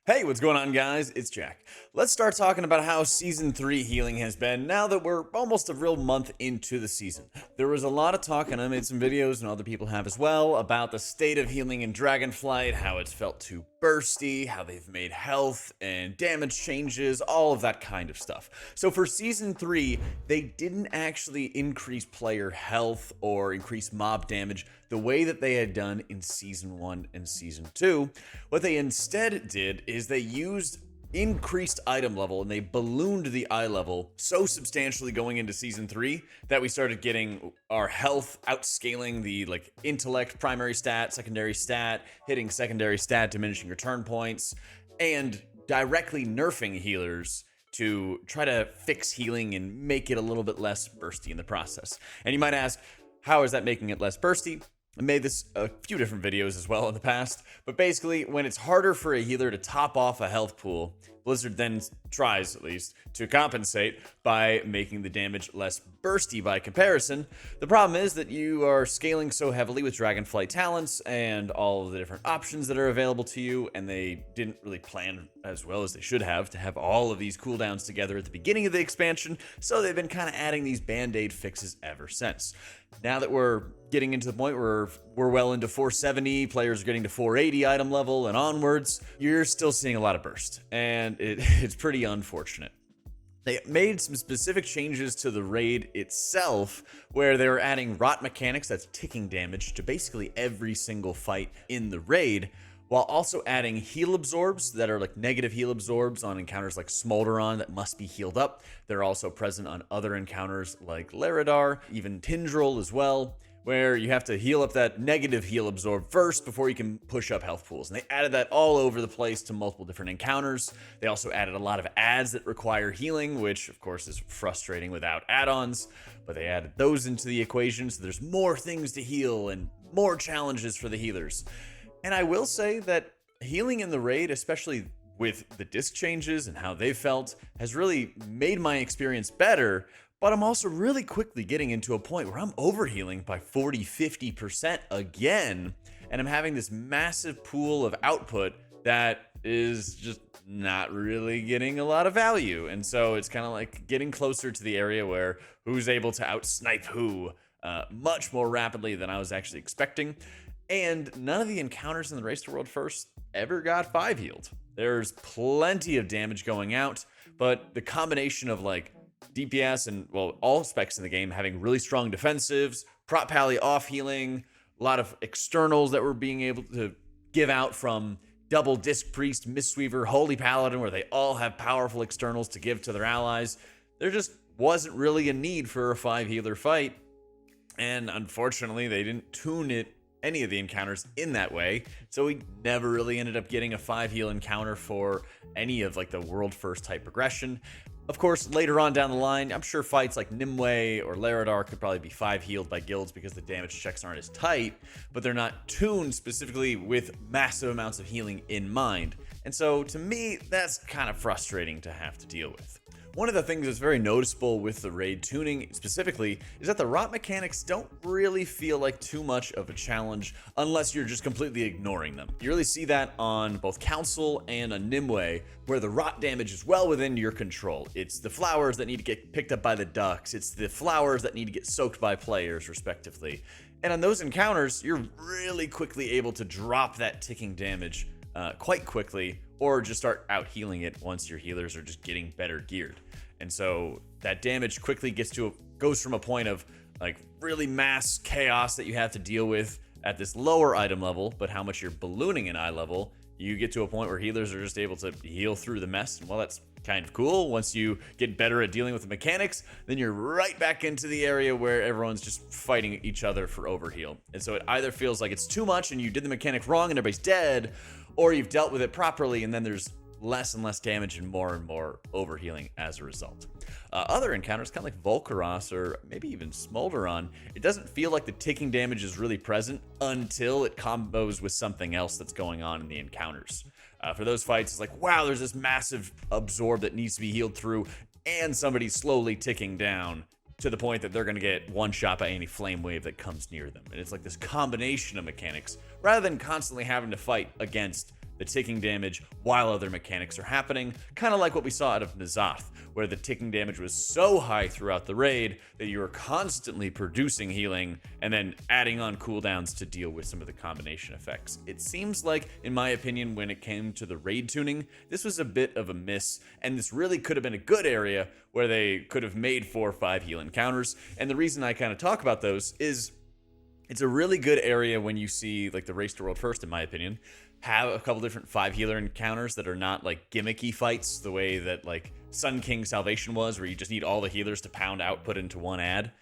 Hey, what's going on, guys? It's Jack. Let's start talking about how Season 3 healing has been now that we're almost a real month into the season. There was a lot of talk, and I made some videos, and other people have as well, about the state of healing in Dragonflight, how it's felt too bursty, how they've made health and damage changes, all of that kind of stuff. So for Season 3, they didn't actually increase player health or increase mob damage the way that they had done in Season 1 and Season 2. What they instead did is they used increased item level and they ballooned the eye level so substantially going into Season 3 that we started getting our health outscaling the intellect primary stat, secondary stat, hitting secondary stat, diminishing return points, and directly nerfing healers to try to fix healing and make it a little bit less bursty in the process. And you might ask, how is that making it less bursty? I made this a few different videos as well in the past, but basically when it's harder for a healer to top off a health pool, Blizzard then tries, at least, to compensate by making the damage less bursty by comparison. The problem is that you are scaling so heavily with Dragonflight talents and all of the different options that are available to you, and they didn't really plan as well as they should have to have all of these cooldowns together at the beginning of the expansion, so they've been kind of adding these band-aid fixes ever since. Now that we're getting into the point where we're well into 470, players are getting to 480 item level and onwards, you're still seeing a lot of burst, and it's pretty unfortunate. They made some specific changes to the raid itself where they were adding rot mechanics, that's ticking damage, to basically every single fight in the raid, while also adding heal absorbs that are like negative heal absorbs on encounters like Smolderon that must be healed up. They're also present on other encounters like Laradar, even Tindril as well, where you have to heal up that negative heal absorb first before you can push up health pools. And they added that all over the place to multiple different encounters. They also added a lot of ads that require healing, which of course is frustrating without add-ons, but they added those into the equation, so there's more things to heal and more challenges for the healers. And I will say that healing in the raid, especially with the disc changes and how they felt, has really made my experience better. But I'm also really quickly getting into a point where I'm overhealing by 40-50% again, and I'm having this massive pool of output that is just not really getting a lot of value. And so it's kind of like getting closer to the area where who's able to outsnipe who much more rapidly than I was actually expecting. And none of the encounters in the Race to World First ever got 5 healed. There's plenty of damage going out, but the combination of DPS and, well, all specs in the game having really strong defensives, prop pally off healing, a lot of externals that we're being able to give out from Double Disc Priest, Mistweaver, Holy Paladin, where they all have powerful externals to give to their allies. There just wasn't really a need for a 5 healer fight, and unfortunately they didn't tune any of the encounters in that way, so we never really ended up getting a 5 heal encounter for any of the world first type progression. Of course, later on down the line, I'm sure fights like Nimue or Laradar could probably be 5 healed by guilds because the damage checks aren't as tight, but they're not tuned specifically with massive amounts of healing in mind. And so to me, that's kind of frustrating to have to deal with. One of the things that's very noticeable with the raid tuning specifically is that the rot mechanics don't really feel like too much of a challenge unless you're just completely ignoring them. You really see that on both Council and on Nimue, where the rot damage is well within your control. It's the flowers that need to get picked up by the ducks. It's the flowers that need to get soaked by players, respectively. And on those encounters, you're really quickly able to drop that ticking damage quite quickly, or just start out healing it once your healers are just getting better geared. And so that damage quickly goes from a point of really mass chaos that you have to deal with at this lower item level, but how much you're ballooning in eye level, you get to a point where healers are just able to heal through the mess. And while that's kind of cool, once you get better at dealing with the mechanics, then you're right back into the area where everyone's just fighting each other for overheal. And so it either feels like it's too much and you did the mechanic wrong and everybody's dead, or you've dealt with it properly and then there's less and less damage and more overhealing as a result. Other encounters, kind of like Volcaros or maybe even Smolderon, it doesn't feel like the ticking damage is really present until it combos with something else that's going on in the encounters. For those fights, it's like, wow, there's this massive absorb that needs to be healed through, and somebody's slowly ticking down to the point that they're going to get one shot by any flame wave that comes near them. And it's like this combination of mechanics, rather than constantly having to fight against the ticking damage while other mechanics are happening, kind of like what we saw out of N'Zoth, where the ticking damage was so high throughout the raid that you were constantly producing healing and then adding on cooldowns to deal with some of the combination effects. It seems like, in my opinion, when it came to the raid tuning, this was a bit of a miss, and this really could have been a good area where they could have made 4 or 5 heal encounters. And the reason I kind of talk about those is it's a really good area when you see, like, the Race to World First, in my opinion, have a couple different 5 healer encounters that are not like gimmicky fights the way that like Sun King Salvation was, where you just need all the healers to pound output into one ad.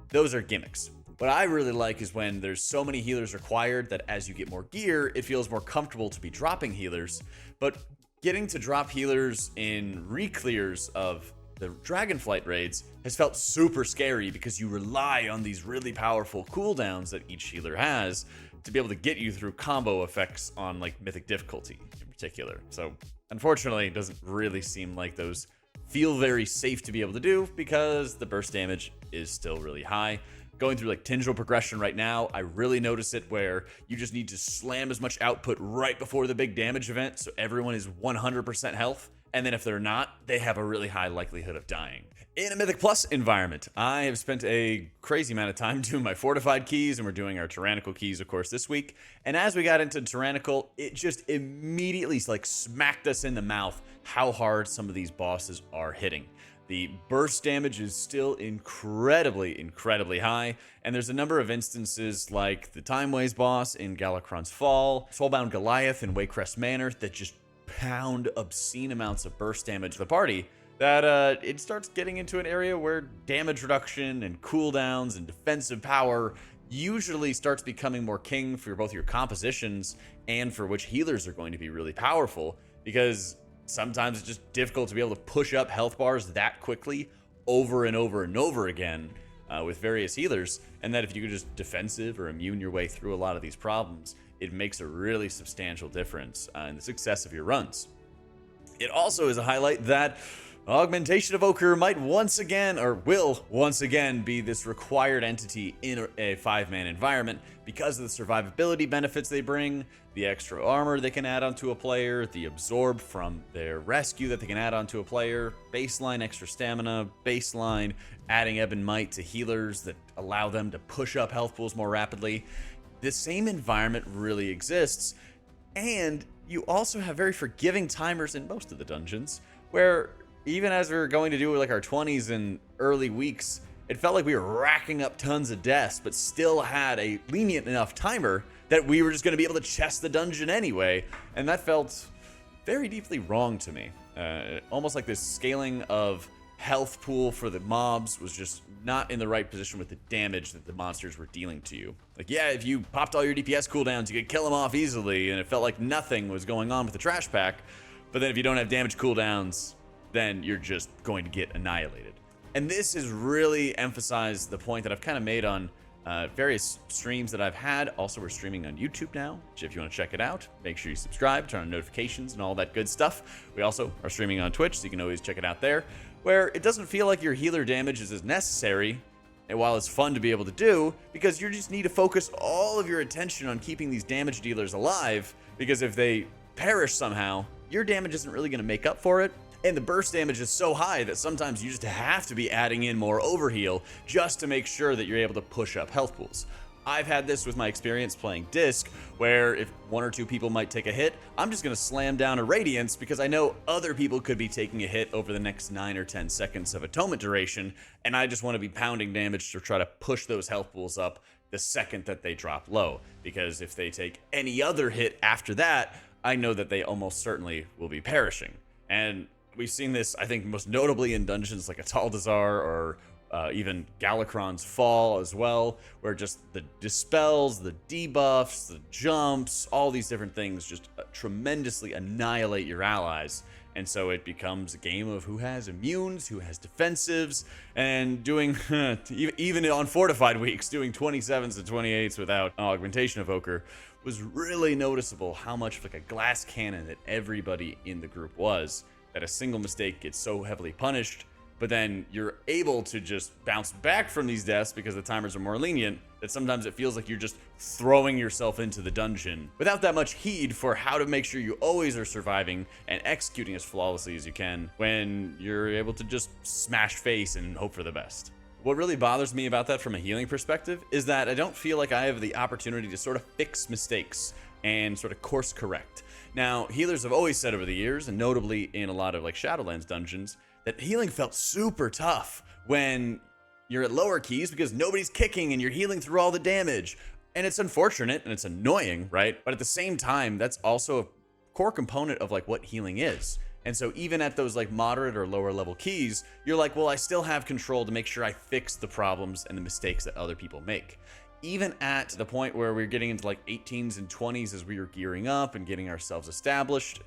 Those are gimmicks. What I really like is when there's so many healers required that as you get more gear, it feels more comfortable to be dropping healers. But getting to drop healers in re-clears of the Dragonflight raids has felt super scary because you rely on these really powerful cooldowns that each healer has to be able to get you through combo effects on like mythic difficulty in particular. So unfortunately, it doesn't really seem like those feel very safe to be able to do because the burst damage is still really high. Going through like Tyndril progression right now, I really notice it where you just need to slam as much output right before the big damage event so everyone is 100% health. And then if they're not, they have a really high likelihood of dying. In a Mythic Plus environment, I have spent a crazy amount of time doing my fortified keys, and we're doing our tyrannical keys, of course, this week. And as we got into tyrannical, it just immediately like smacked us in the mouth how hard some of these bosses are hitting. The burst damage is still incredibly high, and there's a number of instances like the Timeways boss in Galakron's Fall, Soulbound Goliath in Waycrest Manor that just pound obscene amounts of burst damage to the party, that it starts getting into an area where damage reduction and cooldowns and defensive power usually starts becoming more king for both your compositions and for which healers are going to be really powerful, because sometimes it's just difficult to be able to push up health bars that quickly over and over again with various healers, and that if you could just defensive or immune your way through a lot of these problems, it makes a really substantial difference in the success of your runs. It also is a highlight that Augmentation Evoker might once again, or will once again, be this required entity in a 5-man environment because of the survivability benefits they bring, the extra armor they can add onto a player, the absorb from their rescue that they can add onto a player, baseline extra stamina, baseline adding ebb and might to healers that allow them to push up health pools more rapidly. The same environment really exists, and you also have very forgiving timers in most of the dungeons, where even as we were going to do like our 20s and early weeks, it felt like we were racking up tons of deaths, but still had a lenient enough timer that we were just going to be able to chest the dungeon anyway, and that felt very deeply wrong to me. Almost like this scaling of health pool for the mobs was just not in the right position with the damage that the monsters were dealing to you. Like, yeah, if you popped all your DPS cooldowns, you could kill them off easily, and it felt like nothing was going on with the trash pack. But then if you don't have damage cooldowns, then you're just going to get annihilated. And this has really emphasized the point that I've kind of made on various streams that I've had. Also, we're streaming on YouTube now, which if you want to check it out, make sure you subscribe, turn on notifications and all that good stuff. We also are streaming on Twitch, so you can always check it out there, where it doesn't feel like your healer damage is as necessary, and while it's fun to be able to do, because you just need to focus all of your attention on keeping these damage dealers alive, because if they perish somehow, your damage isn't really going to make up for it. And the burst damage is so high that sometimes you just have to be adding in more overheal just to make sure that you're able to push up health pools. I've had this with my experience playing Disc, where if 1 or 2 people might take a hit, I'm just going to slam down a Radiance because I know other people could be taking a hit over the next 9 or 10 seconds of atonement duration, and I just want to be pounding damage to try to push those health pools up the second that they drop low, because if they take any other hit after that, I know that they almost certainly will be perishing. And we've seen this, I think, most notably in dungeons like Ataldazar or even Galakron's Fall as well, where just the dispels, the debuffs, the jumps, all these different things just tremendously annihilate your allies. And so it becomes a game of who has immunes, who has defensives, and doing, even on fortified weeks, doing 27s and 28s without Augmentation Evoker was really noticeable how much of like a glass cannon that everybody in the group was, that a single mistake gets so heavily punished, but then you're able to just bounce back from these deaths because the timers are more lenient, that sometimes it feels like you're just throwing yourself into the dungeon without that much heed for how to make sure you always are surviving and executing as flawlessly as you can when you're able to just smash face and hope for the best. What really bothers me about that from a healing perspective is that I don't feel like I have the opportunity to sort of fix mistakes and sort of course correct. Now, healers have always said over the years, and notably in a lot of like Shadowlands dungeons, that healing felt super tough when you're at lower keys because nobody's kicking and you're healing through all the damage. And it's unfortunate and it's annoying, right? But at the same time, that's also a core component of like what healing is. And so even at those like moderate or lower level keys, you're like, well, I still have control to make sure I fix the problems and the mistakes that other people make. Even at the point where we're getting into like 18s and 20s as we were gearing up and getting ourselves established.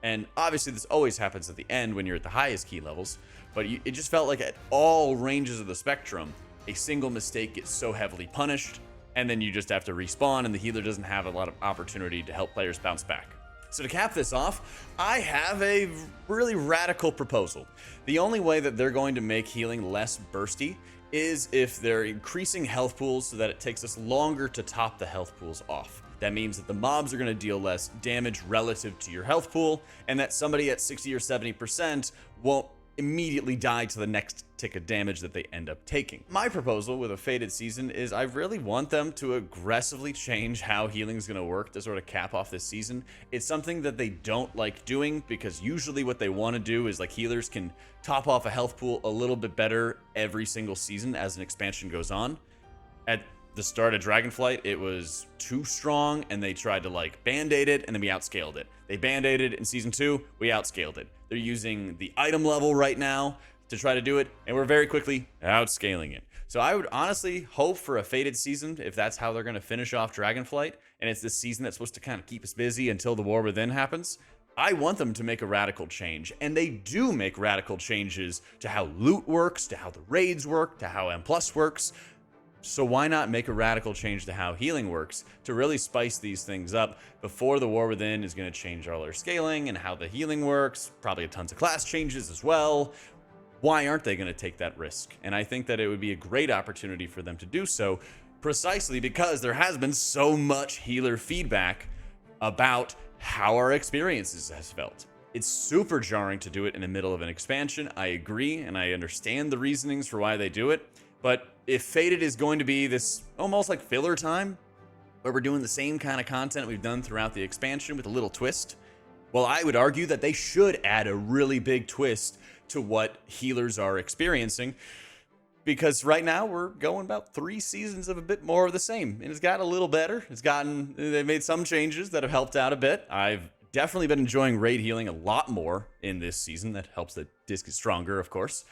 And obviously this always happens at the end when you're at the highest key levels, but it just felt like at all ranges of the spectrum, a single mistake gets so heavily punished, and then you just have to respawn and the healer doesn't have a lot of opportunity to help players bounce back. So to cap this off, I have a really radical proposal. The only way that they're going to make healing less bursty is if they're increasing health pools so that it takes us longer to top the health pools off. That means that the mobs are going to deal less damage relative to your health pool, and that somebody at 60 or 70% won't immediately die to the next tick of damage that they end up taking. My proposal with a Fated season is I really want them to aggressively change how healing is going to work to sort of cap off this season. It's something that they don't like doing because usually what they want to do is like healers can top off a health pool a little bit better every single season as an expansion goes on. At the start of Dragonflight, it was too strong and they tried to like band-aid it and then we outscaled it. They band-aided in season 2, we outscaled it. They're using the item level right now to try to do it, and we're very quickly outscaling it. So I would honestly hope for a Fated season if that's how they're going to finish off Dragonflight, and it's this season that's supposed to kind of keep us busy until the War Within happens. I want them to make a radical change, and they do make radical changes to how loot works, to how the raids work, to how M+ works. So why not make a radical change to how healing works to really spice these things up before the War Within is going to change all their scaling and how the healing works, probably tons of class changes as well. Why aren't they going to take that risk? And I think that it would be a great opportunity for them to do so precisely because there has been so much healer feedback about how our experiences has felt. It's super jarring to do it in the middle of an expansion. I agree, and I understand the reasonings for why they do it. But if Fated is going to be this almost like filler time, where we're doing the same kind of content we've done throughout the expansion with a little twist, well, I would argue that they should add a really big twist to what healers are experiencing. Because right now we're going about 3 seasons of a bit more of the same. And it's gotten a little better. They've made some changes that have helped out a bit. I've definitely been enjoying raid healing a lot more in this season. That helps the disc get stronger, of course.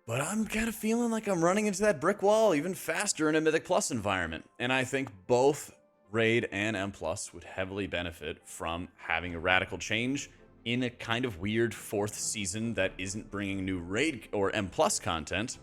But I'm kind of feeling like I'm running into that brick wall even faster in a Mythic Plus environment. And I think both Raid and M+ would heavily benefit from having a radical change in a kind of weird 4th season that isn't bringing new Raid or M+ content.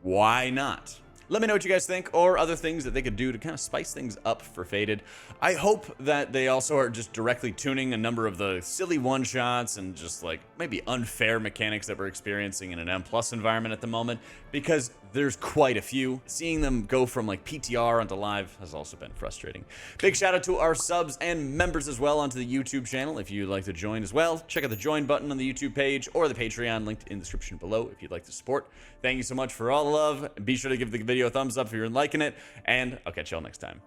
Why not? Let me know what you guys think, or other things that they could do to kind of spice things up for Fated. I hope that they also are just directly tuning a number of the silly one-shots and just like maybe unfair mechanics that we're experiencing in an M+ environment at the moment, because there's quite a few. Seeing them go from like PTR onto live has also been frustrating. Big shout out to our subs and members as well onto the YouTube channel. If you'd like to join as well, check out the join button on the YouTube page or the Patreon linked in the description below if you'd like to support. Thank you so much for all the love. Be sure to give the video a thumbs up if you're liking it, and I'll catch y'all next time.